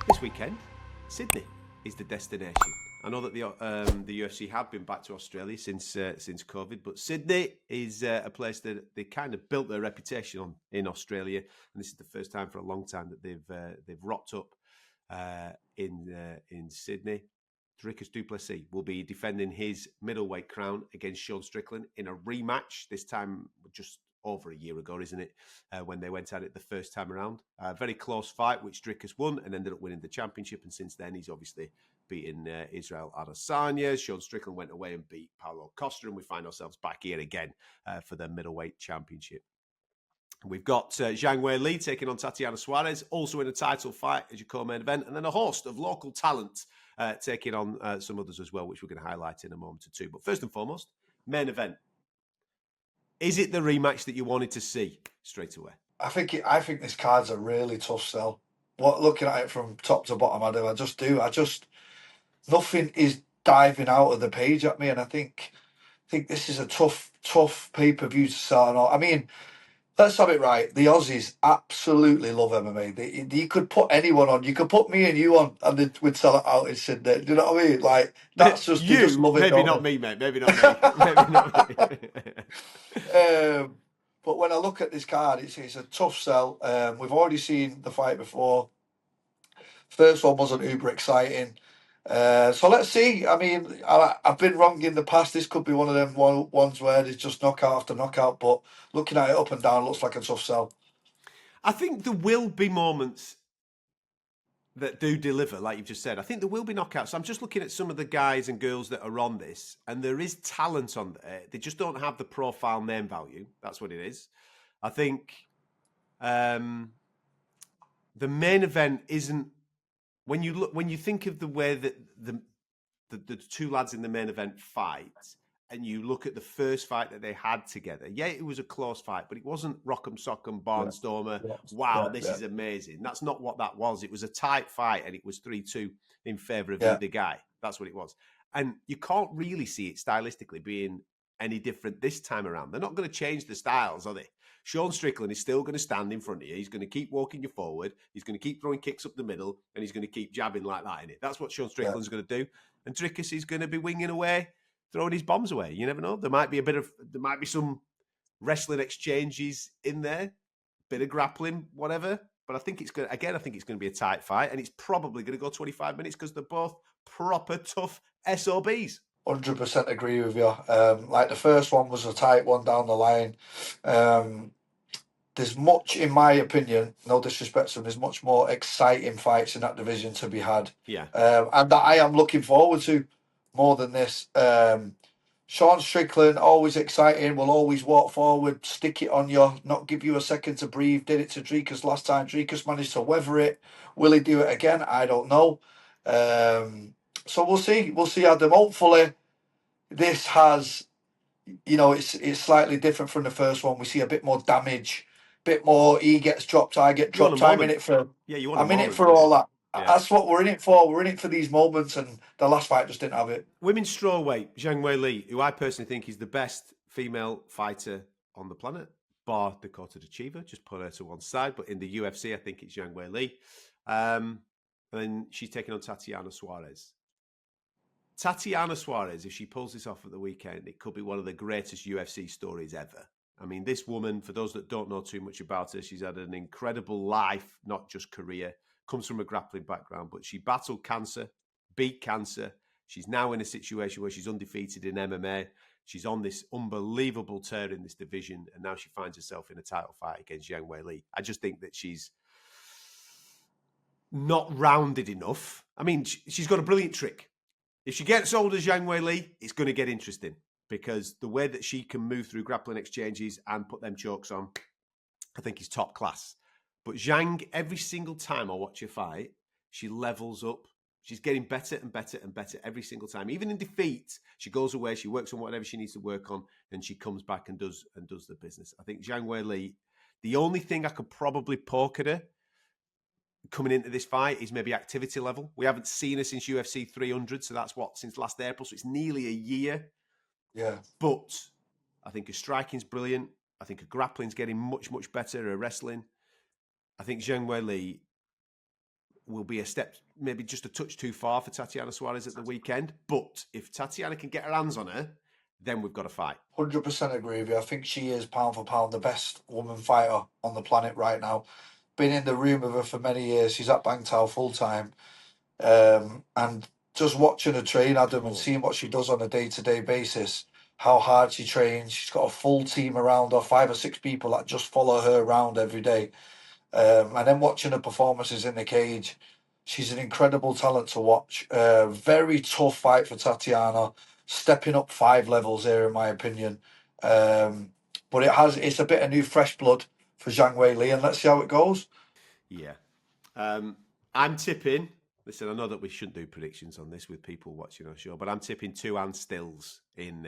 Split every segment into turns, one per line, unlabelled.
This weekend, Sydney is the destination. I know that the UFC have been back to Australia since COVID, but Sydney is a place that they kind of built their reputation on in Australia, and this is the first time for a long time that they've rocked up in Sydney. Dricus Du Plessis will be defending his middleweight crown against Sean Strickland in a rematch. This time, just over a year ago, isn't it? When they went at it the first time around. A very close fight, which Dricus won and ended up winning the championship. And since then, he's obviously beaten Israel Adesanya. Sean Strickland went away and beat Paulo Costa, and we find ourselves back here again for the middleweight championship. We've got Zhang Weili taking on Tatiana Suarez, also in a title fight as your co-main event, and then a host of local talent taking on some others as well, which we're going to highlight in a moment or two. But first and foremost, main event. Is it the rematch that you wanted to see straight away?
I think this card's a really tough sell. Looking at it from top to bottom, I just nothing is diving out of the page at me, and I think this is a tough pay-per-view to sell. I mean, let's have it right. The Aussies absolutely love MMA. You could put anyone on. You could put me and you on, and we'd sell it out in Sydney. Do you know what I mean? Like, that's just
you.
Just love it.
Maybe not me, mate. Maybe not me. Maybe not me.
But when I look at this card, it's a tough sell. We've already seen the fight before. First one wasn't uber exciting. So let's see. I mean, I've been wrong in the past. This could be one of them ones where there's just knockout after knockout. But looking at it up and down, looks like a tough sell.
I think there will be moments that do deliver, like you've just said. I think there will be knockouts. I'm just looking at some of the guys and girls that are on this, and there is talent on there. They just don't have the profile name value. That's what it is. I think the main event isn't. When you think of the way that the two lads in the main event fight, and you look at the first fight that they had together, yeah, it was a close fight, but it wasn't Rock'em Sock'em Barnstormer. Wow, this is amazing. That's not what that was. It was a tight fight, and it was 3-2 in favour of either guy. That's what it was. And you can't really see it stylistically being any different this time around. They're not going to change the styles, are they? Sean Strickland is still going to stand in front of you. He's going to keep walking you forward. He's going to keep throwing kicks up the middle, and he's going to keep jabbing like that in it. That's what Sean Strickland's going to do. And Dricus is going to be winging away, throwing his bombs away. You never know. There might be some wrestling exchanges in there, bit of grappling, whatever. But I think it's going to be a tight fight, and it's probably going to go 25 minutes because they're both proper tough SOBs.
100% agree with you. Like the first one was a tight one down the line. There's much, in my opinion, no disrespect to them, there's much more exciting fights in that division to be had.
Yeah.
And that I am looking forward to more than this. Sean Strickland, always exciting, will always walk forward, stick it on you, not give you a second to breathe. Did it to Dricus last time. Dricus managed to weather it. Will he do it again? I don't know. So we'll see. We'll see, Adam. Hopefully, this has, it's slightly different from the first one. We see a bit more damage, bit more. He gets dropped, I get dropped. I'm in it for. I'm in it for all that. Yeah. That's what we're in it for. We're in it for these moments, and the last fight just didn't have it.
Women's strawweight, Zhang Weili, who I personally think is the best female fighter on the planet, bar Dakota Achiever. Just put her to one side. But in the UFC, I think it's Zhang Weili. And then she's taking on Tatiana Suarez. Tatiana Suarez, if she pulls this off at the weekend, it could be one of the greatest UFC stories ever. I mean, this woman, for those that don't know too much about her, she's had an incredible life, not just career. Comes from a grappling background, but she battled cancer, beat cancer. She's now in a situation where she's undefeated in MMA. She's on this unbelievable tear in this division, and now she finds herself in a title fight against Zhang Weili. I just think that she's not rounded enough. I mean, she's got a brilliant trick. If she gets hold of Zhang Weili, it's going to get interesting because the way that she can move through grappling exchanges and put them chokes on, I think is top class. But Zhang, every single time I watch her fight, she levels up. She's getting better and better and better every single time. Even in defeat, she goes away, she works on whatever she needs to work on, and she comes back and does the business. I think Zhang Weili, the only thing I could probably poke at her coming into this fight is maybe activity level. We haven't seen her since UFC 300, so that's since last April, so it's nearly a year.
Yeah.
But I think her striking's brilliant. I think her grappling's getting much, much better, her wrestling. I think Zhang Weili, will be a step, maybe just a touch too far for Tatiana Suarez at the weekend. But if Tatiana can get her hands on her, then we've got a fight.
100% agree with you. I think she is pound for pound the best woman fighter on the planet right now. Been in the room with her for many years. She's at Bangtao full time. And just watching her train, Adam, and seeing what she does on a day-to-day basis, how hard she trains. She's got a full team around her, 5 or 6 people that just follow her around every day. And then watching her performances in the cage, she's an incredible talent to watch. Very tough fight for Tatiana, stepping up 5 levels here, in my opinion. But it's a bit of new fresh blood for Zhang Weili, and let's see how it goes.
Yeah. I'm tipping. Listen, I know that we shouldn't do predictions on this with people watching our show, but I'm tipping 2 hand stills in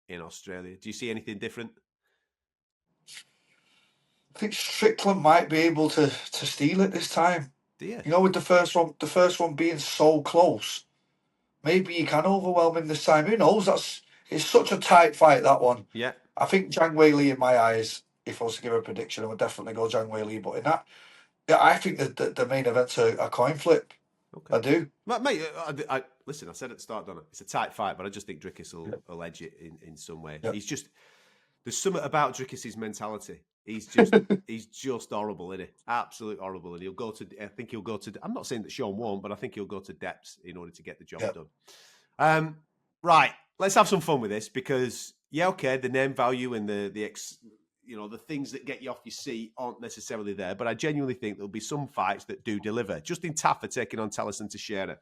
Australia. Do you see anything different?
I think Strickland might be able to steal it this time.
Do you?
You know, with the first one being so close, maybe he can overwhelm him this time. Who knows? It's such a tight fight, that one.
Yeah.
I think Zhang Weili, in my eyes, if I was to give a prediction, I would definitely go Zhang Weili. But in that, yeah, I think that the main event's a coin flip. Okay. I do.
Mate, listen, I said at the start, Donna, it's a tight fight, but I just think Dricus will edge it in some way. Yep. There's something about Dricus's mentality. He's just horrible, isn't he? Absolute horrible. And I'm not saying that Sean won't, but I think he'll go to depths in order to get the job done. Right. Let's have some fun with this because, the name value and the things that get you off your seat aren't necessarily there, but I genuinely think there'll be some fights that do deliver. Justin Taffer taking on Taliesin Teixeira.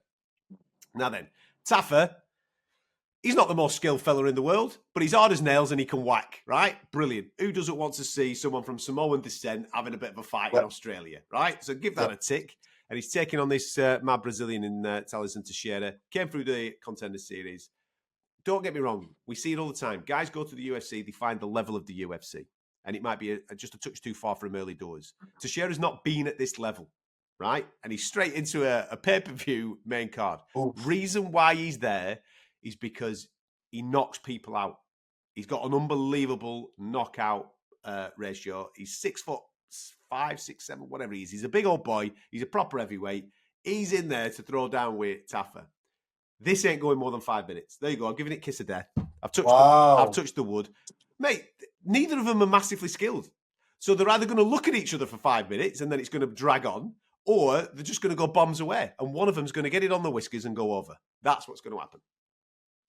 Now then, Taffer, he's not the most skilled fella in the world, but he's hard as nails and he can whack, right? Brilliant. Who doesn't want to see someone from Samoan descent having a bit of a fight in Australia, right? So give that a tick. And he's taking on this mad Brazilian in Taliesin Teixeira. Came through the Contender Series. Don't get me wrong. We see it all the time. Guys go to the UFC, they find the level of the UFC. And it might be just a touch too far from early doors. Teixeira's not been at this level, right? And he's straight into a pay-per-view main card. Oof. Reason why he's there is because he knocks people out. He's got an unbelievable knockout ratio. He's 6'5", 6'7", whatever he is. He's a big old boy. He's a proper heavyweight. He's in there to throw down with Taffer. This ain't going more than 5 minutes. There you go. I'm giving it kiss of death. I've touched the wood. Mate, neither of them are massively skilled. So they're either going to look at each other for 5 minutes and then it's going to drag on, or they're just going to go bombs away. And one of them's going to get it on the whiskers and go over. That's what's going to happen.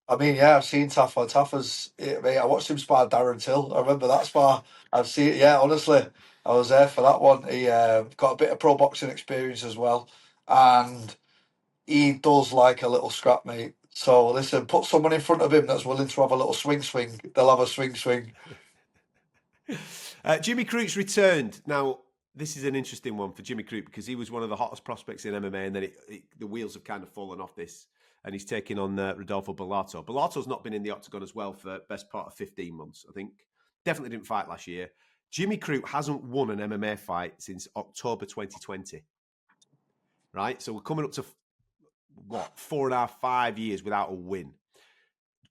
I mean, yeah, I've seen Taffer. Taffer's, mate, I watched him spar Darren Till. I remember that spar. I've seen it. Yeah, honestly, I was there for that one. He got a bit of pro boxing experience as well. And he does like a little scrap, mate. So listen, put someone in front of him that's willing to have a little swing. They'll have a swing.
Jimmy Crute's returned. Now, this is an interesting one for Jimmy Crute because he was one of the hottest prospects in MMA, and then the wheels have kind of fallen off this, and he's taking on Rodolfo Bellato. Bellato's not been in the octagon as well for the best part of 15 months, I think. Definitely didn't fight last year. Jimmy Crute hasn't won an MMA fight since October 2020. Right? So we're coming up to 4.5, 5 years without a win.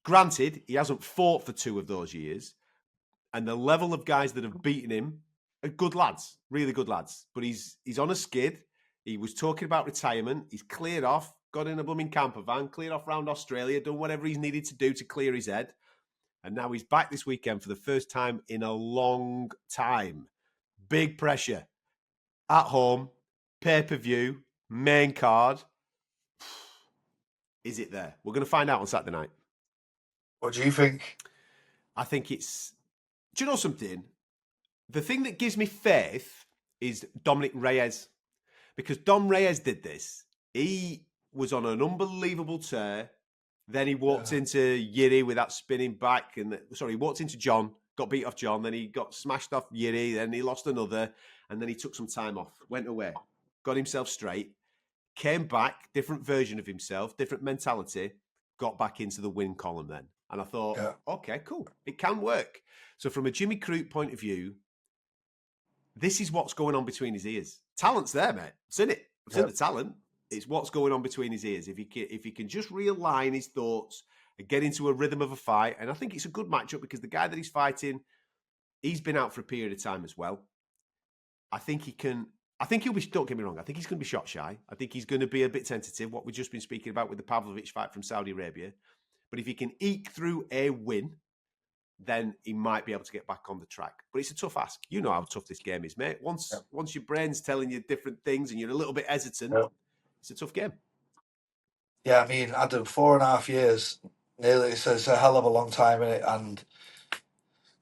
Granted, he hasn't fought for 2 of those years, and the level of guys that have beaten him are good lads, really good lads. But he's on a skid. He was talking about retirement. He's cleared off, got in a blooming camper van, cleared off around Australia, done whatever he's needed to do to clear his head. And now he's back this weekend for the first time in a long time. Big pressure. At home, pay-per-view, main card. Is it there? We're going to find out on Saturday night.
What do you think?
I think it's... Do you know something? The thing that gives me faith is Dominic Reyes. Because Dom Reyes did this. He was on an unbelievable tear. Then he walked into Yuri with that spinning back. He walked into John, got beat off John. Then he got smashed off Yuri. Then he lost another. And then he took some time off, went away, got himself straight, came back, different version of himself, different mentality, got back into the win column then. And I thought, okay, cool. It can work. So from a Jimmy Crute point of view, this is what's going on between his ears. Talent's there, mate. I've seen it. I've seen the talent. It's what's going on between his ears. If he can just realign his thoughts and get into a rhythm of a fight, and I think it's a good matchup because the guy that he's fighting, he's been out for a period of time as well. I think he can I think he'll be, don't get me wrong, I think he's going to be shot shy. I think he's going to be a bit tentative, what we've just been speaking about with the Pavlovich fight from Saudi Arabia. But if he can eke through a win, then he might be able to get back on the track. But it's a tough ask. You know how tough this game is, mate. Once your brain's telling you different things and you're a little bit hesitant, it's a tough game.
Yeah, I mean, Adam, 4.5 years, nearly, it's a hell of a long time in it. And,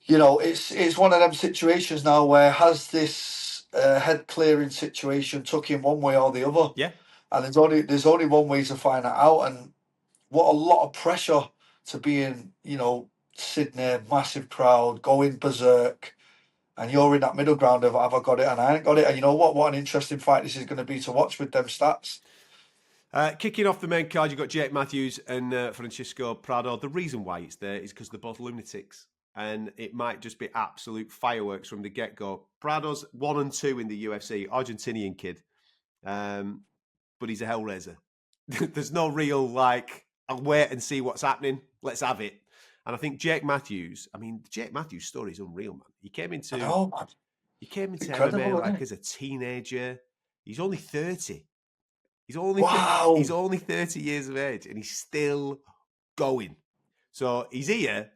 you know, it's one of them situations now where has this head clearing situation took him one way or the other?
Yeah.
And there's only one way to find that out. And what a lot of pressure to be in, you know, Sydney, massive crowd, going berserk, and you're in that middle ground of have I got it and I ain't got it. And you know what an interesting fight this is going to be to watch with them stats.
Kicking off the main card, you've got Jake Matthews and Francisco Prado. The reason why it's there is because they're both lunatics, and it might just be absolute fireworks from the get-go. Prado's 1-2 in the UFC, Argentinian kid, but he's a hellraiser. There's no real, I'll wait and see what's happening. Let's have it. And I think Jake Matthews, the Jake Matthews story is unreal, man. He came into MMA as a teenager. He's only 30. He's only 30 years of age, and he's still going. So he's here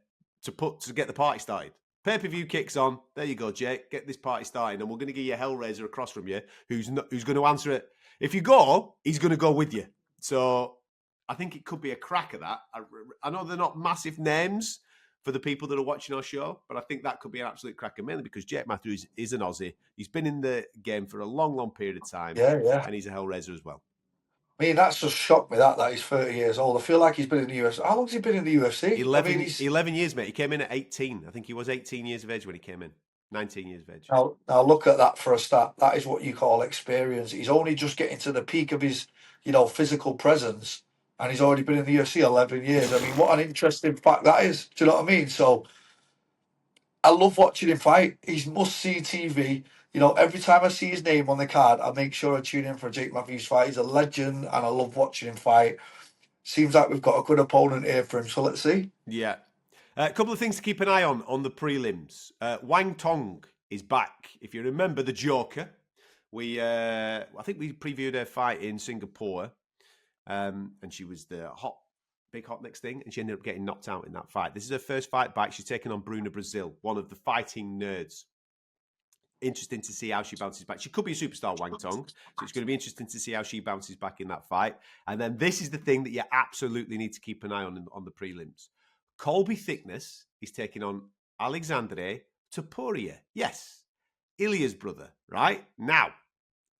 to get the party started. Pay-per-view kicks on. There you go, Jake. Get this party started, and we're going to give you a hellraiser across from you who's going to answer it. If you go, he's going to go with you. So I think it could be a crack at that. I know they're not massive names for the people that are watching our show, but I think that could be an absolute cracker, mainly because Jake Matthews is an Aussie. He's been in the game for a long, long period of time, and he's a hellraiser as well.
I mean, that's just shocked me that he's 30 years old. I feel like he's been in the UFC. How long has he been in the UFC?
11 years, mate. He came in at 18. I think he was 18 years of age when he came in. 19 years of age.
Now look at that for a stat. That is what you call experience. He's only just getting to the peak of his, physical presence, and he's already been in the UFC 11 years. I mean, what an interesting fact that is. Do you know what I mean? So I love watching him fight. He's must-see TV. Every time I see his name on the card, I make sure I tune in for a Jake Matthews fight. He's a legend, and I love watching him fight. Seems like we've got a good opponent here for him, so let's see.
Yeah. A couple of things to keep an eye on the prelims. Wang Tong is back. If you remember the Joker, I think we previewed her fight in Singapore, and she was the big hot next thing, and she ended up getting knocked out in that fight. This is her first fight back. She's taking on Bruna Brazil, one of the fighting nerds. Interesting to see how she bounces back. She could be a superstar, Wang Tong, so it's going to be interesting to see how she bounces back in that fight. And then this is the thing that you absolutely need to keep an eye on the prelims. Colby Thickness is taking on Alexandre Topuria. Yes, Ilya's brother, right? Now,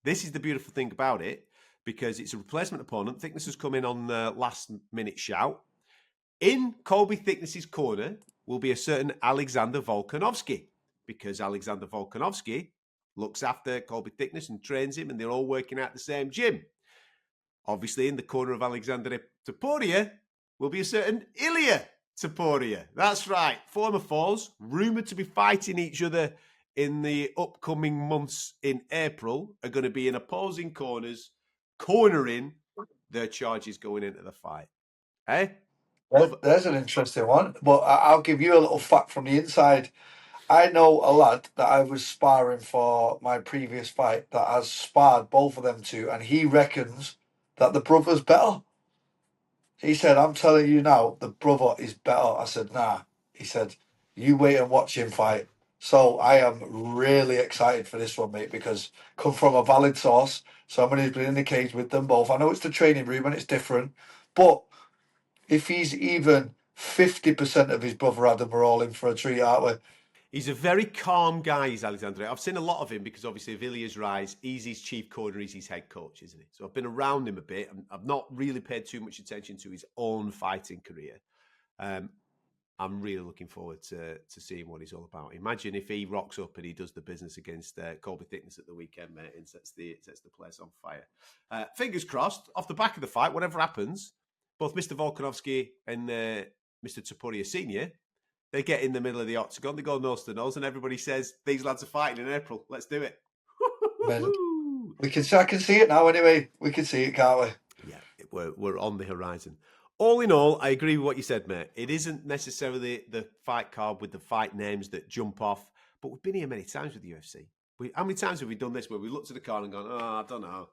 this is the beautiful thing about it, because it's a replacement opponent. Thickness has come in on the last-minute shout. In Colby Thickness's corner will be a certain Alexander Volkanovski, because Alexander Volkanovski looks after Colby Thickness and trains him, and they're all working out the same gym. Obviously, in the corner of Alexandre Topuria will be a certain Ilya Topuria. That's right. Former foes, rumoured to be fighting each other in the upcoming months in April, are going to be in opposing corners, cornering their charges going into the fight. Eh?
There's an interesting one, but I'll give you a little fact from the inside. I know a lad that I was sparring for my previous fight that has sparred both of them two, and he reckons that the brother's better. He said, I'm telling you now, the brother is better. I said, nah. He said, you wait and watch him fight. So I am really excited for this one, mate, because come from a valid source, somebody who's been in the cage with them both. I know it's the training room and it's different, but if he's even 50% of his brother Adam, we're all in for a treat, aren't we?
He's a very calm guy, is Alexandre. I've seen a lot of him because obviously of Ilya's rise, he's his chief corner, he's his head coach, isn't he? So I've been around him a bit. I've not really paid too much attention to his own fighting career. I'm really looking forward to seeing what he's all about. Imagine if he rocks up and he does the business against Colby Thickness at the weekend, mate, and sets the place on fire. Fingers crossed, off the back of the fight, whatever happens, both Mr. Volkanovski and Mr. Topuria Sr., they get in the middle of the octagon, they go nose to nose, and everybody says, these lads are fighting in April. Let's do it.
I can see it now anyway. We can see it, can't we?
Yeah, we're on the horizon. All in all, I agree with what you said, mate. It isn't necessarily the fight card with the fight names that jump off, but we've been here many times with the UFC. How many times have we done this where we looked at the car and gone, I don't know.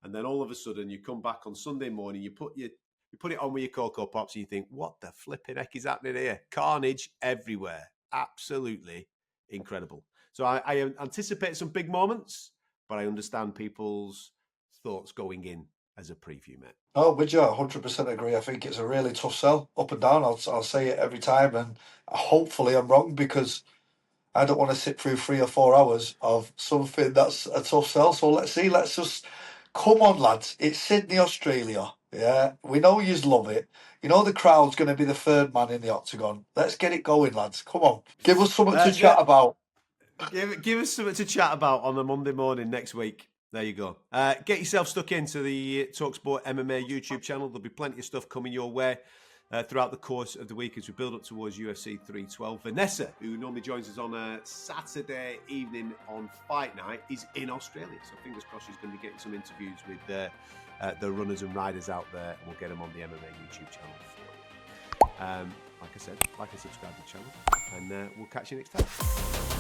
And then all of a sudden you come back on Sunday morning, you put it on with your Cocoa Pops and you think, what the flipping heck is happening here? Carnage everywhere. Absolutely incredible. So I anticipate some big moments, but I understand people's thoughts going in as a preview, mate.
Oh, with you, 100% agree. I think it's a really tough sell, up and down. I'll say it every time, and hopefully I'm wrong, because I don't want to sit through 3 or 4 hours of something that's a tough sell. So let's see. Let's just come on, lads. It's Sydney, Australia. Yeah, we know you love it. You know the crowd's going to be the third man in the octagon. Let's get it going, lads. Come on, give us something to chat about.
Give us something to chat about on a Monday morning next week. There you go. Get yourself stuck into the talkSPORT MMA YouTube channel. There'll be plenty of stuff coming your way throughout the course of the week as we build up towards UFC 312. Vanessa, who normally joins us on a Saturday evening on Fight Night, is in Australia. So fingers crossed she's going to be getting some interviews with the runners and riders out there. And we'll get them on the MMA YouTube channel for you. Like I said, like and subscribe to the channel. And we'll catch you next time.